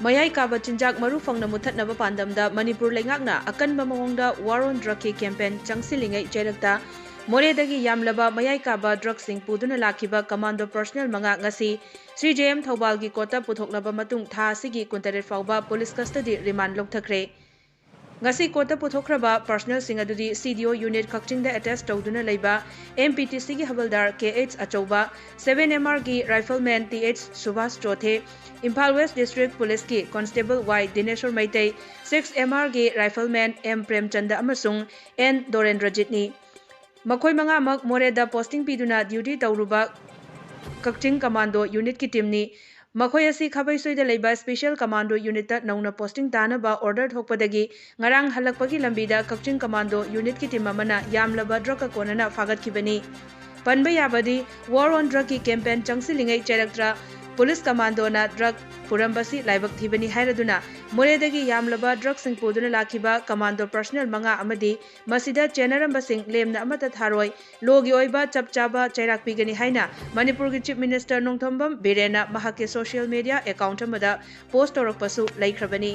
ꯃꯌꯥꯏ ꯀꯥꯕ ꯆꯤꯟꯖꯥꯛ ꯃꯔꯨ ꯐꯪꯅ ꯃꯨꯊꯠꯅꯕ ꯄꯥꯟꯗꯝꯗ ꯃꯅꯤꯄꯨꯔ ꯂꯩꯉꯥꯛꯅ ꯑꯀꯟꯕ ꯃꯑꯣꯡꯗ ꯋꯥꯔ ꯑꯣꯟ ꯗ꯭ꯔꯒꯀꯤ ꯀꯦꯝꯄꯦꯟ ꯆꯪꯁꯤꯜꯂꯤꯉꯩ ꯆꯩꯔꯛꯇ ꯃꯣꯔꯦꯗꯒꯤ ꯌꯥꯝꯂꯕ ꯃꯌꯥꯏ ꯀꯥꯕ ꯗ꯭ꯔꯒꯁꯤꯡ ꯄꯨꯗꯨꯅ ꯂꯥꯛꯈꯤꯕ ꯀꯃꯥꯟꯗꯣ ꯄꯔꯁꯣꯅꯦꯜ ꯃꯉꯥ ꯉꯁꯤ CDO ꯊꯧꯕꯥꯜꯒꯤ ꯀꯣꯔꯠꯇ ꯄꯨꯊꯣꯛꯂꯕ ꯃꯇꯨꯡ ꯊꯥ ꯑꯁꯤꯒꯤ 23 ꯐꯥꯎꯕ police ꯀꯁꯇꯗꯤ ꯔꯤꯃꯥꯟ ꯂꯧꯊꯈ꯭ꯔꯦ꯫ ngasi kota puthokhraba personal sing adudi CDO unit khakchingda attach tawduna leiba MPTC gi habaldar KH achouba 7MR gi rifleman TH Subhas Chothe Imphal West District Police ki Constable Y Dineshwar Maitai 6MR gi rifleman M Premchanda amasung N Dorendrajit ni makhoi manga mak moreda posting piduna duty tawruba Kakching Commando Unit ki team ni makhoi asi khabai soida leiba Special Commando Unit ta nauna posting tanaba order thokpadagi ngarang halakpagi lambida Kakching Commando Unit ki team amana yamlaba drug ka konana fagatkhibani panba yabadi war on drug ki campaign changsilingai cheraktra Police Commando na drug purambasi laibak thibani hairaduna moredagi yamlaba drug sing puduna lakhiba commando personnel manga amadi masida chenaram sing lemna amata tharoi logi oiba chapchaba chairak pigani haina Manipur gi Chief Minister Nongthombam Birena mahake social media account amada post torokpasu laikhrabani।